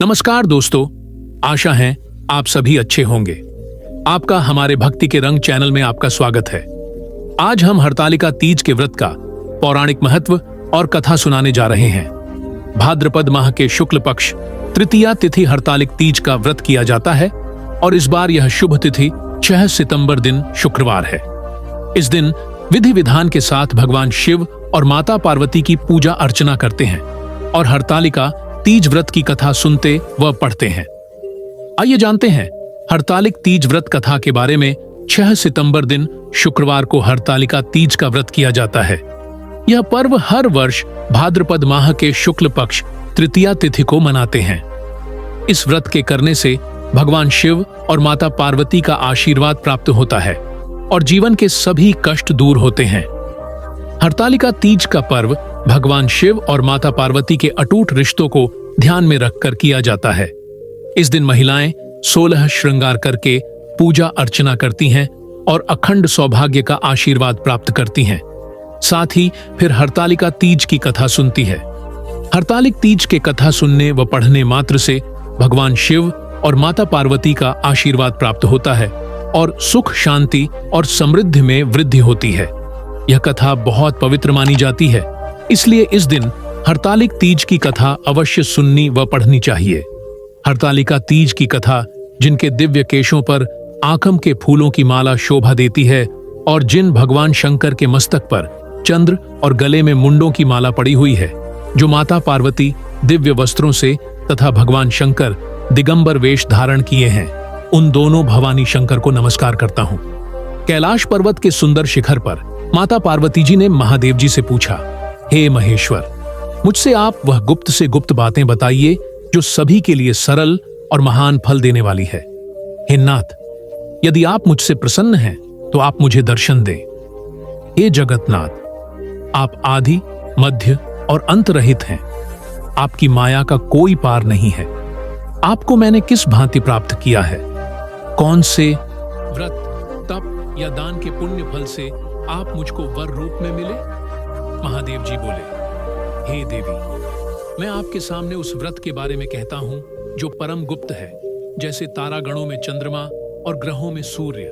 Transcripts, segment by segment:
नमस्कार दोस्तों, आशा है आप सभी अच्छे होंगे। आपका हमारे भक्ति के रंग चैनल में आपका स्वागत है। आज हम हरतालिका तीज के व्रत का पौराणिक महत्व और कथा सुनाने जा रहे हैं। भाद्रपद माह के शुक्ल पक्ष तृतीया तिथि हरतालिक तीज का व्रत किया जाता है और इस बार यह शुभ तिथि 6 सितंबर दिन शुक्रवार है। इस दिन विधि विधान के साथ भगवान शिव और माता पार्वती की पूजा अर्चना करते हैं और हरतालिका तीज व्रत की कथा सुनते व पढ़ते हैं। आइए जानते हैं हरतालिक तीज व्रत कथा के बारे में। 6 सितंबर दिन शुक्रवार को हरतालिका तीज का व्रत किया जाता है। यह पर्व हर वर्ष भाद्रपद माह के शुक्ल पक्ष तृतीया तिथि को मनाते हैं। इस व्रत के करने से भगवान शिव और माता पार्वती का आशीर्वाद प्राप्त होता है और जीवन के सभी कष्ट दूर होते हैं। हरतालिका तीज का पर्व भगवान शिव और माता पार्वती के अटूट रिश्तों को ध्यान में रखकर किया जाता है। इस दिन महिलाएं 16 श्रृंगार करके पूजा अर्चना करती हैं और अखंड सौभाग्य का आशीर्वाद प्राप्त करती हैं। साथ ही फिर हरतालिका तीज की कथा सुनती है। हरतालिक तीज के कथा सुनने व पढ़ने मात्र से भगवान शिव और माता पार्वती का आशीर्वाद प्राप्त होता है और सुख, शांति और समृद्धि में वृद्धि होती है। यह कथा बहुत पवित्र मानी जाती है, इसलिए इस दिन हरतालिक तीज की कथा अवश्य सुननी व पढ़नी चाहिए। हरतालिका तीज की कथा जिनके दिव्य केशों पर आकम के फूलों की माला शोभा देती है और जिन भगवान शंकर के मस्तक पर चंद्र और गले में मुंडों की माला पड़ी हुई है, जो माता पार्वती दिव्य वस्त्रों से तथा भगवान शंकर दिगंबर वेश धारण किए हैं, उन दोनों भवानी शंकर को नमस्कार करता हूँ। कैलाश पर्वत के सुंदर शिखर पर माता पार्वती जी ने महादेव जी से पूछा, हे महेश्वर, मुझसे आप वह गुप्त से गुप्त बातें बताइए जो सभी के लिए सरल और महान फल देने वाली है। हे नाथ, यदि आप मुझसे प्रसन्न हैं तो आप मुझे दर्शन दें। हे जगतनाथ, आप आदि, मध्य और अंत रहित हैं। आपकी माया का कोई पार नहीं है। आपको मैंने किस भांति प्राप्त किया है? कौन से व्रत, तप या दान के पुण्य फल से आप मुझको वर रूप में मिले? महादेव जी बोले, हे देवी, मैं आपके सामने उस व्रत के बारे में कहता हूं जो परम गुप्त है। जैसे तारागणों में चंद्रमा और ग्रहों में सूर्य,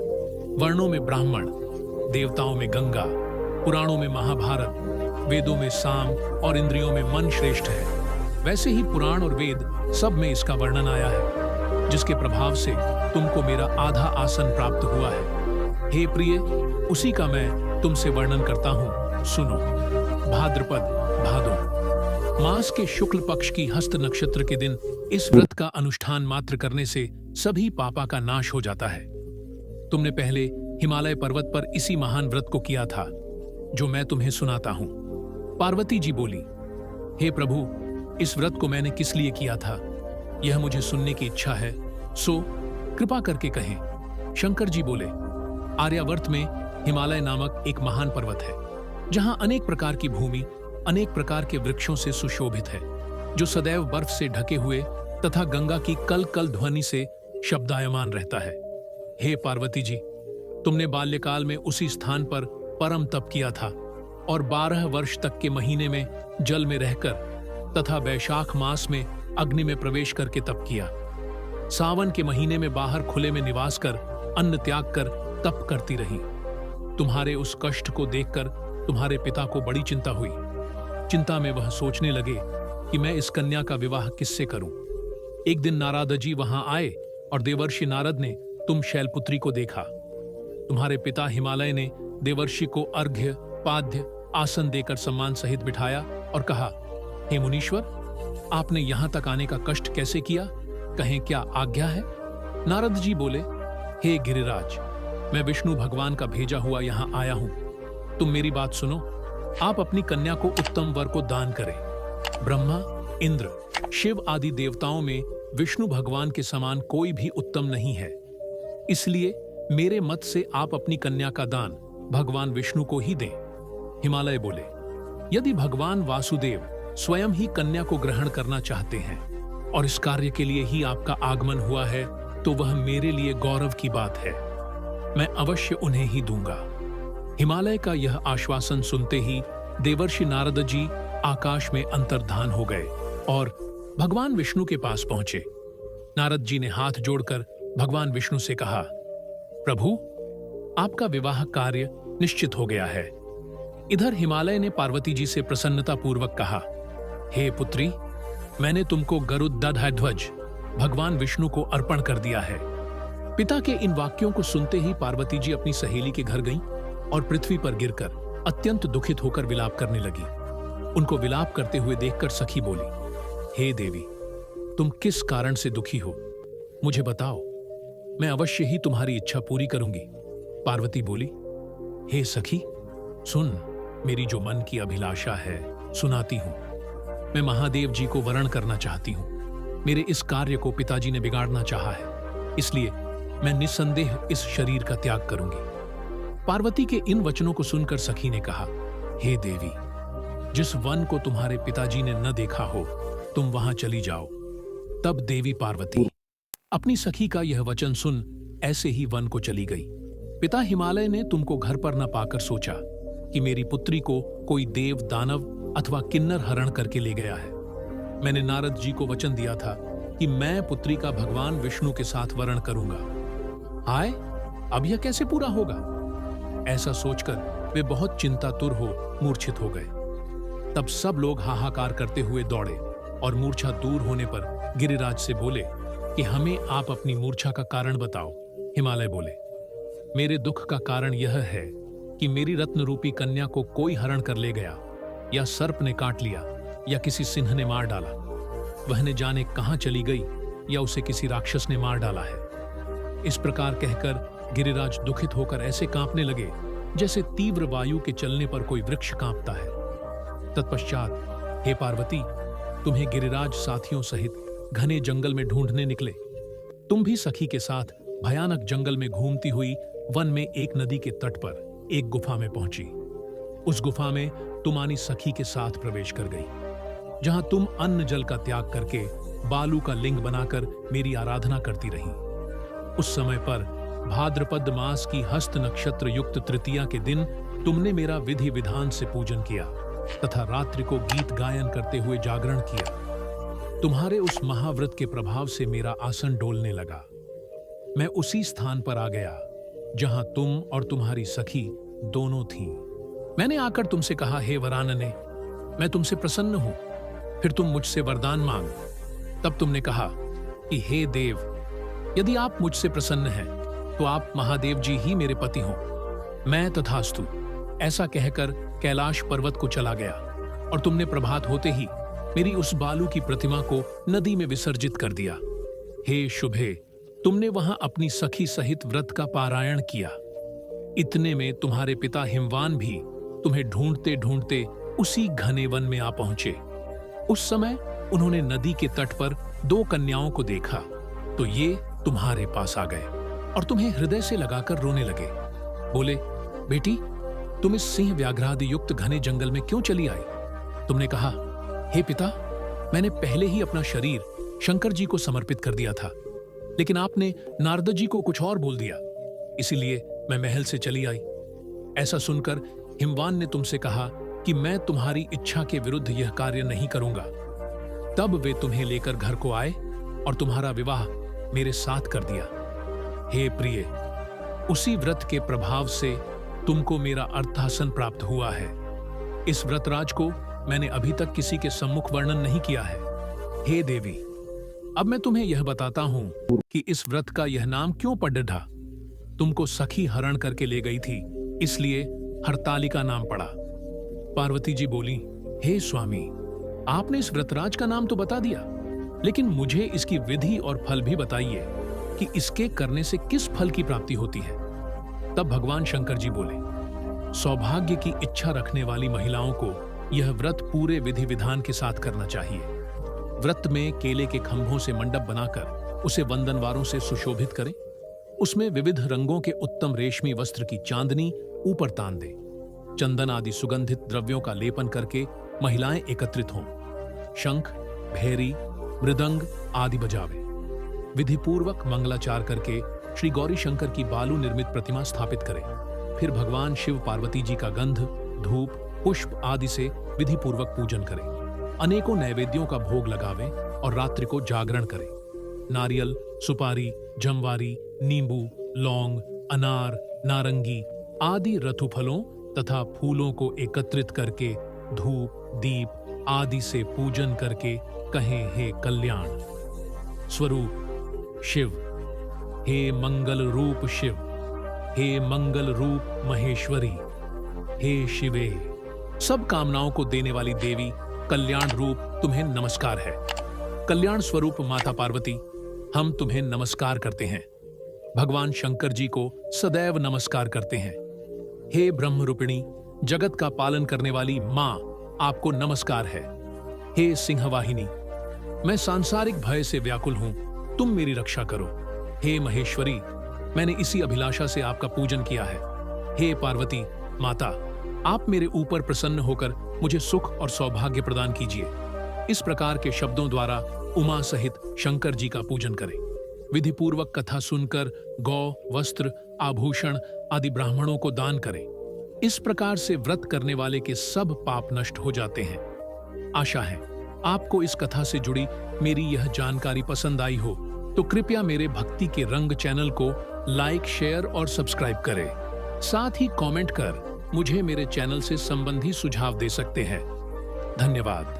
वर्णों में ब्राह्मण, देवताओं में गंगा, पुराणों में महाभारत, वेदों में साम और इंद्रियों में मन श्रेष्ठ है, वैसे ही पुराण और वेद सब में इसका वर्णन आया है, जिसके प्रभाव से तुमको मेरा आधा आसन प्राप्त हुआ है। हे प्रिय, उसी का मैं तुमसे वर्णन करता हूं, सुनो। भाद्रपद भादो मास के शुक्ल पक्ष की हस्त नक्षत्र के दिन इस व्रत का अनुष्ठान मात्र करने से सभी पापा का नाश हो जाता है। तुमने पहले हिमालय पर्वत पर इसी महान व्रत को किया था जो मैं तुम्हें सुनाता हूं। पार्वती जी बोली, हे प्रभु, इस व्रत को मैंने किस लिए किया था, यह मुझे सुनने की इच्छा है, सो कृपा करके कहें। शंकर जी बोले, आर्यावर्त में हिमालय नामक एक महान पर्वत है, जहां अनेक प्रकार की भूमि अनेक प्रकार के वृक्षों से सुशोभित है, जो सदैव बर्फ से ढके हुए तथा गंगा की कल कल ध्वनि से शब्दायमान रहता है। हे पार्वती जी, तुमने बाल्यकाल में उसी स्थान पर परम तप किया था और 12 वर्ष तक के महीने में जल में रहकर तथा वैशाख मास में अग्नि में प्रवेश करके तप किया। सावन के महीने में बाहर खुले में निवास कर अन्न त्याग कर तप करती रही। तुम्हारे उस कष्ट को देखकर तुम्हारे पिता को बड़ी चिंता हुई। चिंता में वह सोचने लगे कि मैं इस कन्या का विवाह किससे करूं। एक दिन नारद जी वहां आए और देवर्षि नारद ने तुम शैलपुत्री को देखा। तुम्हारे पिता हिमालय ने देवर्षि को अर्घ्य, पाद्य, आसन देकर सम्मान सहित बिठाया और कहा, हे मुनीश्वर, आपने यहां तक आने का कष्ट कैसे किया? कहें क्या आज्ञा है? नारद जी बोले, हे गिरिराज, मैं विष्णु भगवान का भेजा हुआ यहां आया हूं। तुम मेरी बात सुनो। आप अपनी कन्या को उत्तम वर को दान करें। ब्रह्मा, इंद्र, शिव आदि देवताओं में विष्णु भगवान के समान कोई भी उत्तम नहीं है। इसलिए मेरे मत से आप अपनी कन्या का दान भगवान विष्णु को ही दें। हिमालय बोले, यदि भगवान वासुदेव स्वयं ही कन्या को ग्रहण करना चाहते हैं और इस कार्य के लिए ही आपका आगमन हुआ है, तो वह मेरे लिए गौरव की बात है। मैं अवश्य उन्हें ही दूंगा। हिमालय का यह आश्वासन सुनते ही देवर्षि नारद जी आकाश में अंतर्धान हो गए और भगवान विष्णु के पास पहुंचे। नारद जी ने हाथ जोड़कर भगवान विष्णु से कहा, प्रभु, आपका विवाह कार्य निश्चित हो गया है। इधर हिमालय ने पार्वती जी से प्रसन्नतापूर्वक कहा, हे पुत्री, मैंने तुमको गरुड़-ध्वज भगवान विष्णु को अर्पण कर दिया है। पिता के इन वाक्यों को सुनते ही पार्वती जी अपनी सहेली के घर गईं और पृथ्वी पर गिरकर अत्यंत दुखित होकर विलाप करने लगी। उनको विलाप करते हुए देखकर सखी बोली, हे देवी, तुम किस कारण से दुखी हो? मुझे बताओ, मैं अवश्य ही तुम्हारी इच्छा पूरी करूंगी। पार्वती बोली, हे सखी, सुन, मेरी जो मन की अभिलाषा है सुनाती हूं। मैं महादेव जी को वरण करना चाहती हूं। मेरे इस कार्य को पिताजी ने बिगाड़ना चाहा है, इसलिए मैं निस्संदेह इस शरीर का त्याग करूंगी। पार्वती के इन वचनों को सुनकर सखी ने कहा, हे देवी, जिस वन को तुम्हारे पिताजी ने न देखा हो, तुम वहां चली जाओ। तब देवी पार्वती अपनी सखी का यह वचन सुन ऐसे ही वन को चली गई। पिता हिमालय ने तुमको घर पर न पाकर सोचा कि मेरी पुत्री को कोई देव, दानव अथवा किन्नर हरण करके ले गया है। मैंने नारद जी को वचन दिया था कि मैं पुत्री का भगवान विष्णु के साथ वरण करूंगा। हाय, अब यह कैसे पूरा होगा? ऐसा सोचकर वे बहुत चिंतातुर हो मूर्छित हो गए। तब सब लोग हाहाकार करते हुए दौड़े और मूर्छा दूर होने पर गिरिराज से बोले कि हमें आप अपनी मूर्छा का कारण बताओ। हिमालय बोले, मेरे दुख का कारण यह है कि मेरी रत्न रूपी कन्या को कोई हरण कर ले गया, या सर्प ने काट लिया, या किसी सिंह ने मार डाला। वह न जाने कहां चली गई, या उसे किसी राक्षस ने मार डाला है। इस प्रकार कहकर गिरिराज दुखित होकर ऐसे कांपने लगे जैसे तीव्र वायु के चलने पर कोई वृक्ष कांपता है। तत्पश्चात हे पार्वती, तुम्हें गिरिराज साथियों सहित घने जंगल में ढूंढने निकले। तुम भी सखी के साथ भयानक जंगल में घूमती हुई वन में एक नदी के तट पर एक गुफा में पहुंची। उस गुफा में तुमानी सखी के साथ प्रवेश कर गई, जहां तुम अन्न जल का त्याग करके बालू का लिंग बनाकर मेरी आराधना करती रही। उस समय पर भाद्रपद मास की हस्त नक्षत्र युक्त तृतीया के दिन तुमने मेरा विधि विधान से पूजन किया तथा रात्रि को गीत गायन करते हुए जागरण किया। तुम्हारे उस महाव्रत के प्रभाव से मेरा आसन डोलने लगा। मैं उसी स्थान पर आ गया जहां तुम और तुम्हारी सखी दोनों थीं। मैंने आकर तुमसे कहा, हे वरानने, मैं तुमसे प्रसन्न हूं। फिर तुम मुझसे वरदान मांग। तब तुमने कहा कि हे देव, यदि आप मुझसे प्रसन्न हैं तो आप महादेव जी ही मेरे पति हों। मैं तथास्तु ऐसा कहकर कैलाश पर्वत को चला गया और तुमने प्रभात होते ही मेरी उस बालू की प्रतिमा को नदी में विसर्जित कर दिया। हे शुभे, तुमने वहां अपनी सखी सहित व्रत का पारायण किया। इतने में तुम्हारे पिता हिमवान भी तुम्हें ढूंढते ढूंढते उसी घने वन में आ पहुंचे। उस समय उन्होंने नदी के तट पर दो कन्याओं को देखा तो ये तुम्हारे पास आ गए और तुम्हें हृदय से लगाकर रोने लगे। बोले, बेटी, तुम इस सिंह व्याघ्रादि युक्त घने जंगल में क्यों चली आई? तुमने कहा, हे पिता, मैंने पहले ही अपना शरीर शंकर जी को समर्पित कर दिया था, लेकिन आपने नारद जी को कुछ और बोल दिया, इसीलिए मैं महल से चली आई। ऐसा सुनकर हिमवान ने तुमसे कहा कि मैं तुम्हारी इच्छा के विरुद्ध यह कार्य नहीं करूंगा। तब वे तुम्हें लेकर घर को आए और तुम्हारा विवाह मेरे साथ कर दिया। हे प्रिय, उसी व्रत के प्रभाव से तुमको मेरा अर्थासन प्राप्त हुआ है। इस व्रतराज को मैंने अभी तक किसी के सम्मुख वर्णन नहीं किया है। हे देवी, अब मैं तुम्हें यह बताता हूं कि इस व्रत का यह नाम क्यों पड्डढ़ा। तुमको सखी हरण करके ले गई थी, इसलिए हरतालिका नाम पड़ा। पार्वती जी बोली, हे स्वामी, आपने इस व्रतराज का नाम तो बता दिया, लेकिन मुझे इसकी विधि और फल भी बताइए कि इसके करने से किस फल की प्राप्ति होती है। तब भगवान शंकर जी बोले, सौभाग्य की इच्छा रखने वाली महिलाओं को यह व्रत पूरे विधि विधान के साथ करना चाहिए। व्रत में केले के खंभों से मंडप बनाकर उसे वंदनवारों से सुशोभित करें। उसमें विविध रंगों के उत्तम रेशमी वस्त्र की चांदनी ऊपर तान दें। चंदन आदि सुगंधित द्रव्यों का लेपन करके महिलाएं एकत्रित हों। शंख, भैरी, मृदंग आदि बजावे। विधिपूर्वक मंगलाचार करके श्री गौरी शंकर की बालू निर्मित प्रतिमा स्थापित करें। फिर भगवान शिव पार्वती जी का गंध, धूप, पुष्प आदि से विधिपूर्वक पूजन करें। अनेकों नैवेद्यों का भोग लगावें और रात्रि को जागरण करें। नारियल, सुपारी, जमवारी, नींबू, लौंग, अनार, नारंगी आदि ऋतुफलों तथा फूलों को एकत्रित करके धूप, दीप आदि से पूजन करके कहें, हे कल्याण स्वरूप शिव, हे मंगल रूप शिव, हे मंगल रूप महेश्वरी, हे शिवे। सब कामनाओं को देने वाली देवी कल्याण रूप तुम्हें नमस्कार है। कल्याण स्वरूप माता पार्वती, हम तुम्हें नमस्कार करते हैं। भगवान शंकर जी को सदैव नमस्कार करते हैं। हे ब्रह्म रूपिणी, जगत का पालन करने वाली मां, आपको नमस्कार है। हे सिंहवाहिनी, मैं सांसारिक भय से व्याकुल हूं, तुम मेरी रक्षा करो। हे महेश्वरी, मैंने इसी अभिलाषा से आपका पूजन किया है। हे पार्वती माता, आप मेरे ऊपर प्रसन्न होकर मुझे सुख और सौभाग्य प्रदान कीजिए। इस प्रकार के शब्दों द्वारा उमा सहित शंकर जी का पूजन करें। विधि पूर्वक कथा सुनकर गौ, वस्त्र, आभूषण आदि ब्राह्मणों को दान करें। इस प्रकार से व्रत करने वाले के सब पाप नष्ट हो जाते हैं। आशा है आपको इस कथा से जुड़ी मेरी यह जानकारी पसंद आई हो, तो कृपया मेरे भक्ति के रंग चैनल को लाइक, शेयर और सब्सक्राइब करें। साथ ही कमेंट कर मुझे मेरे चैनल से संबंधी सुझाव दे सकते हैं। धन्यवाद।